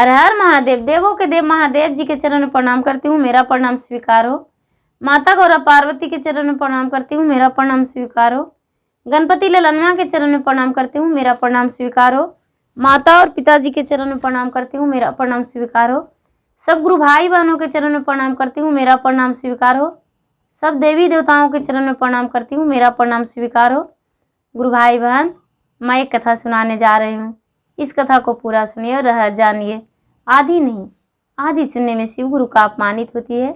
हर हर महादेव। देवों के देव महादेव जी के चरण में प्रणाम करती हूँ, मेरा प्रणाम स्वीकार हो। माता गौरा पार्वती के चरण में प्रणाम करती हूँ, मेरा प्रणाम स्वीकार हो। गणपति ललनमा के चरण में प्रणाम करती हूँ, मेरा प्रणाम स्वीकार हो। माता और पिताजी के चरण में प्रणाम करती हूँ, मेरा प्रणाम स्वीकार हो। सब गुरु भाई बहनों के चरण में प्रणाम करती हूँ, मेरा प्रणाम स्वीकार हो। सब देवी देवताओं के चरण में प्रणाम करती हूँ, मेरा प्रणाम स्वीकार हो। गुरु भाई बहन, मैं एक कथा सुनाने जा रही हूँ। इस कथा को पूरा सुनिए और रह जानिए। आधी नहीं, आधी सुनने में शिव गुरु का अपमानित होती है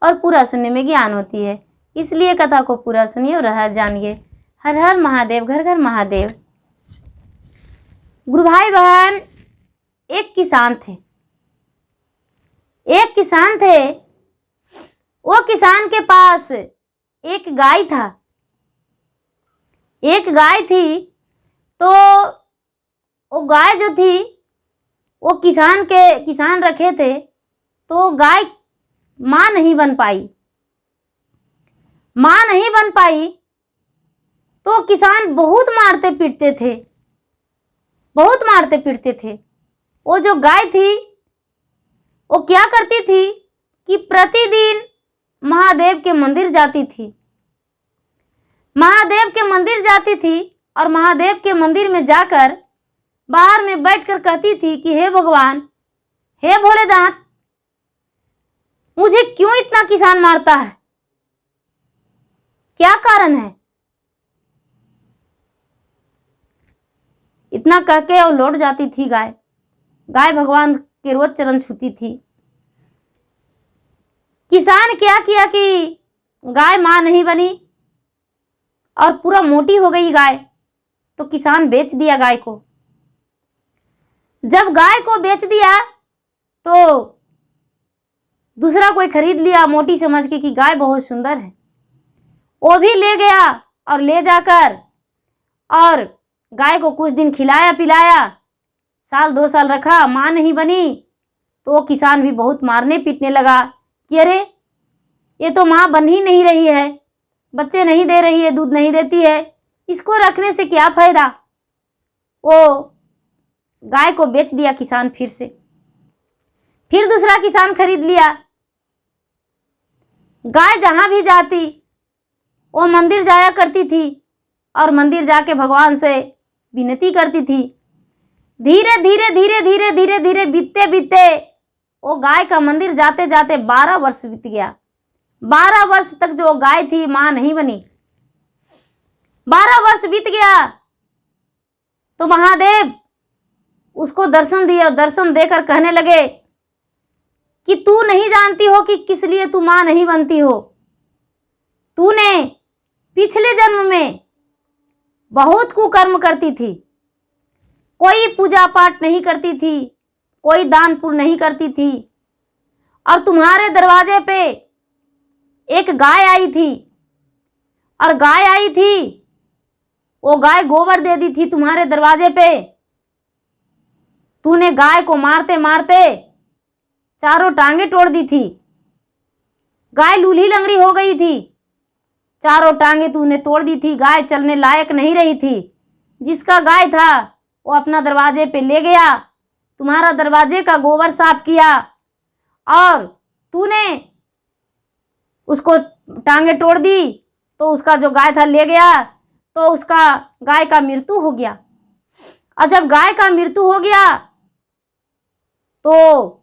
और पूरा सुनने में ज्ञान होती है। इसलिए कथा को पूरा सुनिए और रह जानिए। हर हर महादेव, घर घर महादेव। गुरु भाई बहन, एक किसान थे। एक किसान थे, वो किसान के पास एक गाय था। एक गाय थी, तो वो गाय जो थी वो किसान रखे थे, तो गाय मां नहीं बन पाई। मां नहीं बन पाई तो किसान बहुत मारते पीटते थे, बहुत मारते पीटते थे। वो जो गाय थी वो क्या करती थी कि प्रतिदिन महादेव के मंदिर जाती थी। महादेव के मंदिर जाती थी और महादेव के मंदिर में जाकर बाहर में बैठकर कहती थी कि हे भगवान, हे भोलेनाथ, मुझे क्यों इतना किसान मारता है? क्या कारण है? इतना कह के और लौट जाती थी गाय। गाय भगवान के रोज चरण छूती थी। किसान क्या किया कि गाय मां नहीं बनी और पूरा मोटी हो गई गाय, तो किसान बेच दिया गाय को। जब गाय को बेच दिया तो दूसरा कोई खरीद लिया मोटी समझ के कि गाय बहुत सुंदर है। वो भी ले गया और ले जाकर और गाय को कुछ दिन खिलाया पिलाया, साल 2 साल रखा, मां नहीं बनी तो वो किसान भी बहुत मारने पीटने लगा कि अरे ये तो मां बन ही नहीं रही है, बच्चे नहीं दे रही है, दूध नहीं देती है, इसको रखने से क्या फायदा। वो गाय को बेच दिया किसान फिर से। फिर दूसरा किसान खरीद लिया। गाय जहां भी जाती वो मंदिर जाया करती थी और मंदिर जाके भगवान से विनती करती थी। धीरे धीरे धीरे धीरे धीरे धीरे बीतते बीतते वो गाय का मंदिर जाते जाते 12 वर्ष बीत गया। 12 वर्ष तक जो गाय थी मां नहीं बनी। 12 वर्ष बीत गया तो महादेव उसको दर्शन दिए और दर्शन देकर कहने लगे कि तू नहीं जानती हो कि किस लिए तू मां नहीं बनती हो। तूने पिछले जन्म में बहुत कुकर्म करती थी, कोई पूजा पाठ नहीं करती थी, कोई दान पुण्य नहीं करती थी, और तुम्हारे दरवाजे पे एक गाय आई थी और गाय आई थी, वो गाय गोबर दे दी थी तुम्हारे दरवाजे पे। तूने गाय को मारते मारते चारों टांगे तोड़ दी थी। गाय लूली लंगड़ी हो गई थी, चारों टांगे तूने तोड़ दी थी। गाय चलने लायक नहीं रही थी। जिसका गाय था वो अपना दरवाजे पे ले गया, तुम्हारा दरवाजे का गोबर साफ किया और तूने उसको टांगे तोड़ दी, तो उसका जो गाय था ले गया, तो उसका गाय का मृत्यु हो गया। और जब गाय का मृत्यु हो गया तो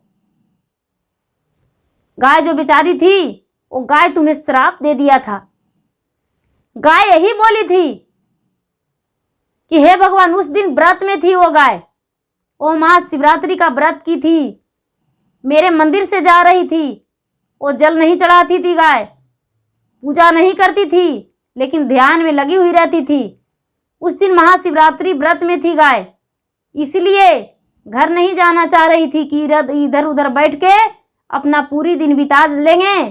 गाय जो बेचारी थी वो गाय तुम्हें श्राप दे दिया था। गाय यही बोली थी कि हे भगवान, उस दिन व्रत में थी वो गाय, वो महाशिवरात्रि का व्रत की थी, मेरे मंदिर से जा रही थी, वो जल नहीं चढ़ाती थी गाय, पूजा नहीं करती थी, लेकिन ध्यान में लगी हुई रहती थी। उस दिन महाशिवरात्रि व्रत में थी गाय, इसलिए घर नहीं जाना चाह रही थी कि इधर उधर बैठ के अपना पूरी दिन बिता लेंगे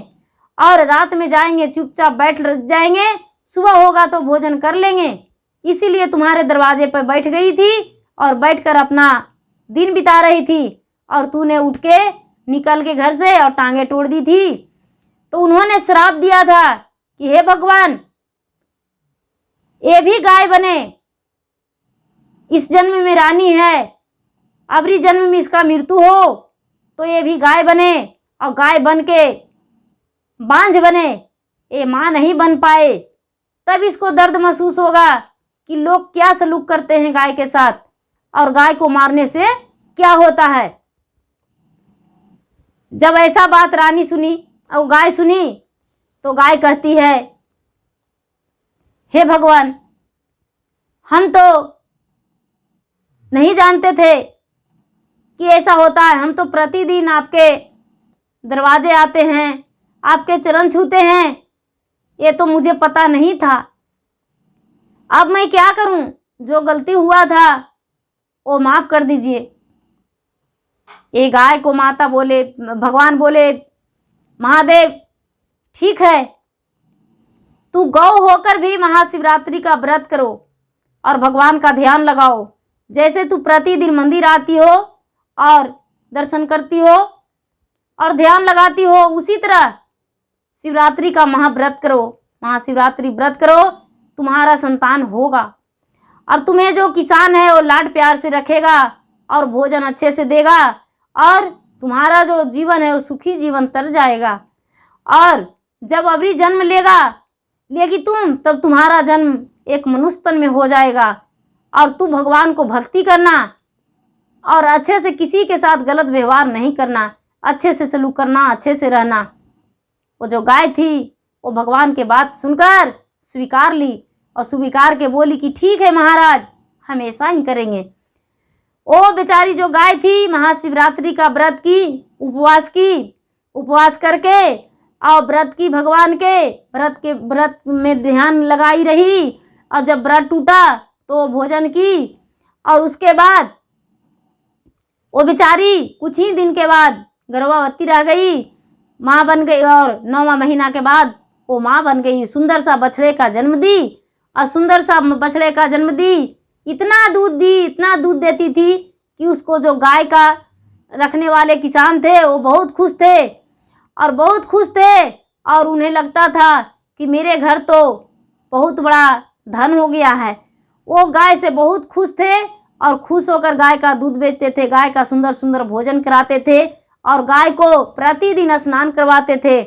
और रात में जाएंगे, चुपचाप बैठ जाएंगे, सुबह होगा तो भोजन कर लेंगे। इसीलिए तुम्हारे दरवाजे पर बैठ गई थी और बैठकर अपना दिन बिता रही थी, और तूने उठ के निकल के घर से और टांगे तोड़ दी थी। तो उन्होंने श्राप दिया था कि हे भगवान, ये भी गाय बने, इस जन्म में रानी है अबरी जन्म में इसका मृत्यु हो तो ये भी गाय बने, और गाय बन के बांझ बने, ये माँ नहीं बन पाए, तब इसको दर्द महसूस होगा कि लोग क्या सलूक करते हैं गाय के साथ, और गाय को मारने से क्या होता है। जब ऐसा बात रानी सुनी और गाय सुनी तो गाय कहती है, हे भगवान, हम तो नहीं जानते थे कि ऐसा होता है। हम तो प्रतिदिन आपके दरवाजे आते हैं, आपके चरण छूते हैं, ये तो मुझे पता नहीं था। अब मैं क्या करूं? जो गलती हुआ था वो माफ कर दीजिए। ये गाय को माता बोले, भगवान बोले, महादेव ठीक है, तू गौ होकर भी महाशिवरात्रि का व्रत करो और भगवान का ध्यान लगाओ। जैसे तू प्रतिदिन मंदिर आती हो और दर्शन करती हो और ध्यान लगाती हो, उसी तरह शिवरात्रि का महाव्रत करो, महाशिवरात्रि व्रत करो, तुम्हारा संतान होगा। और तुम्हें जो किसान है वो लाड प्यार से रखेगा और भोजन अच्छे से देगा, और तुम्हारा जो जीवन है वो सुखी जीवन तर जाएगा। और जब अबरी जन्म लेगी तुम, तब तुम्हारा जन्म एक मनुष्य तन में हो जाएगा, और तू भगवान को भक्ति करना और अच्छे से किसी के साथ गलत व्यवहार नहीं करना, अच्छे से सलूक करना, अच्छे से रहना। वो जो गाय थी वो भगवान के बात सुनकर स्वीकार ली और स्वीकार के बोली कि ठीक है महाराज, हम ऐसा ही करेंगे। वो बेचारी जो गाय थी महाशिवरात्रि का व्रत की, उपवास करके और व्रत की, भगवान के व्रत में ध्यान लगाई रही, और जब व्रत टूटा तो भोजन की, और उसके बाद वो बेचारी कुछ ही दिन के बाद गर्भवती रह गई, माँ बन गई, और 9वां महीना के बाद वो माँ बन गई। सुंदर सा बछड़े का जन्म दी, और सुंदर सा बछड़े का जन्म दी, इतना दूध देती थी कि उसको जो गाय का रखने वाले किसान थे वो बहुत खुश थे, और उन्हें लगता था कि मेरे घर तो बहुत बड़ा धन हो गया है। वो गाय से बहुत खुश थे और खुश होकर गाय का दूध बेचते थे, गाय का सुंदर सुंदर भोजन कराते थे, और गाय को प्रतिदिन स्नान करवाते थे।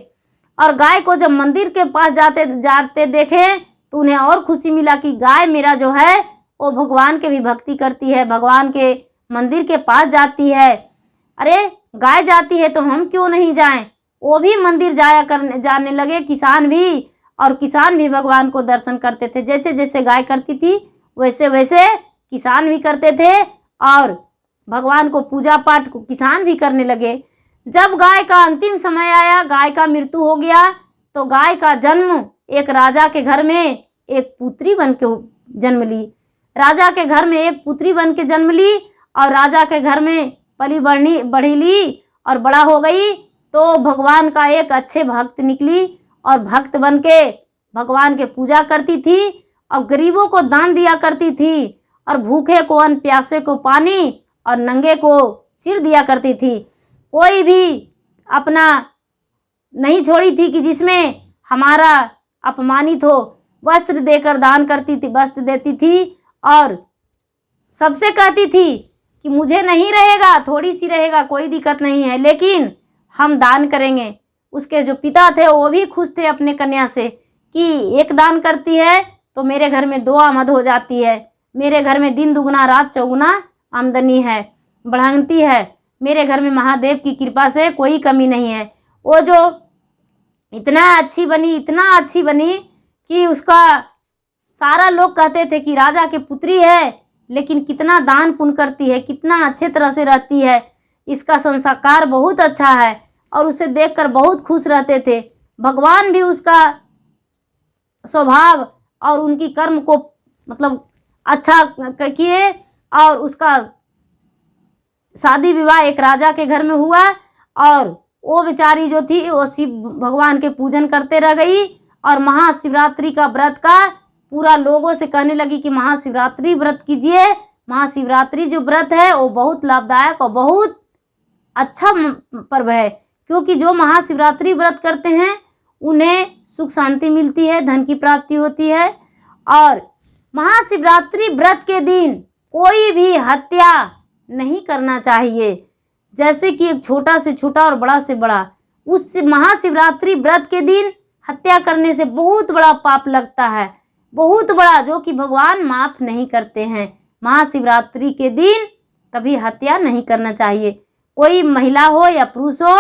और गाय को जब मंदिर के पास जाते देखे तो उन्हें और खुशी मिला कि गाय मेरा जो है वो भगवान के भी भक्ति करती है, भगवान के मंदिर के पास जाती है। अरे गाय जाती है तो हम क्यों नहीं जाएं? वो भी मंदिर जाने लगे, किसान भी भगवान को दर्शन करते थे। जैसे जैसे गाय करती थी वैसे वैसे किसान भी करते थे, और भगवान को पूजा पाठ किसान भी करने लगे। जब गाय का अंतिम समय आया, गाय का मृत्यु हो गया, तो गाय का जन्म एक राजा के घर में एक पुत्री बन के जन्म ली। राजा के घर में एक पुत्री बन के जन्म ली, और राजा के घर में पली बढ़ी ली और बड़ा हो गई, तो भगवान का एक अच्छे भक्त निकली, और भक्त बन के भगवान के पूजा करती थी, और गरीबों को दान दिया करती थी, और भूखे को अन्न, प्यासे को पानी, और नंगे को सिर दिया करती थी। कोई भी अपना नहीं छोड़ी थी कि जिसमें हमारा अपमानित हो। वस्त्र देकर दान करती थी, वस्त्र देती थी, और सबसे कहती थी कि मुझे नहीं रहेगा, थोड़ी सी रहेगा, कोई दिक्कत नहीं है, लेकिन हम दान करेंगे। उसके जो पिता थे वो भी खुश थे अपने कन्या से कि एक दान करती है तो मेरे घर में 2 आमद हो जाती है, मेरे घर में दिन दुगुना रात चौगुना आमदनी है, बढ़ती है, मेरे घर में महादेव की कृपा से कोई कमी नहीं है। वो जो इतना अच्छी बनी कि उसका सारा लोग कहते थे कि राजा की पुत्री है, लेकिन कितना दान पुण्य करती है, कितना अच्छे तरह से रहती है, इसका संस्कार बहुत अच्छा है, और उसे देखकर बहुत खुश रहते थे। भगवान भी उसका स्वभाव और उनकी कर्म को मतलब अच्छा किए, और उसका शादी विवाह एक राजा के घर में हुआ, और वो बेचारी जो थी वो शिव भगवान के पूजन करते रह गई, और महाशिवरात्रि का व्रत का पूरा लोगों से कहने लगी कि महाशिवरात्रि व्रत कीजिए। महाशिवरात्रि जो व्रत है वो बहुत लाभदायक और बहुत अच्छा पर्व है, क्योंकि जो महाशिवरात्रि व्रत करते हैं उन्हें सुख शांति मिलती है, धन की प्राप्ति होती है। और महाशिवरात्रि व्रत के दिन कोई भी हत्या नहीं करना चाहिए। जैसे कि एक छोटा से छोटा और बड़ा से बड़ा, उस महाशिवरात्रि व्रत के दिन हत्या करने से बहुत बड़ा पाप लगता है, बहुत बड़ा, जो कि भगवान माफ़ नहीं करते हैं। महाशिवरात्रि के दिन कभी हत्या नहीं करना चाहिए। कोई महिला हो या पुरुष हो,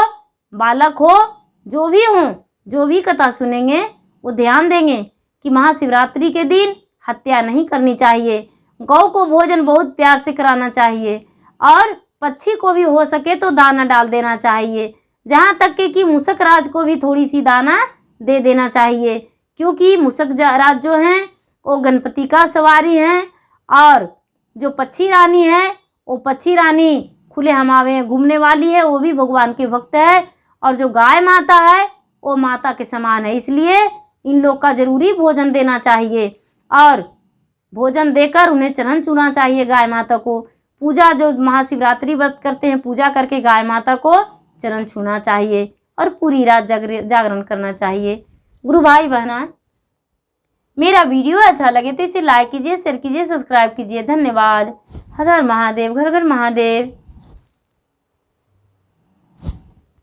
बालक हो, जो भी हो, जो भी कथा सुनेंगे वो ध्यान देंगे कि महाशिवरात्रि के दिन हत्या नहीं करनी चाहिए। गौ को भोजन बहुत प्यार से कराना चाहिए और पक्षी को भी हो सके तो दाना डाल देना चाहिए। जहाँ तक कि मूषक राज को भी थोड़ी सी दाना दे देना चाहिए, क्योंकि मूषक राज जो हैं वो गणपति का सवारी हैं, और जो पक्षी रानी है वो पक्षी रानी खुले हवावे में घूमने वाली है, वो भी भगवान के भक्त है। और जो गाय माता है वो माता के समान है, इसलिए इन लोग का जरूरी भोजन देना चाहिए और भोजन देकर उन्हें चरण छूना चाहिए। गाय माता को पूजा, जो महाशिवरात्रि व्रत करते हैं, पूजा करके गाय माता को चरण छूना चाहिए और पूरी रात जागरण करना चाहिए। गुरु भाई बहना, मेरा वीडियो अच्छा लगे तो इसे लाइक कीजिए, शेयर कीजिए, सब्सक्राइब कीजिए। धन्यवाद। हर हर महादेव, घर घर महादेव।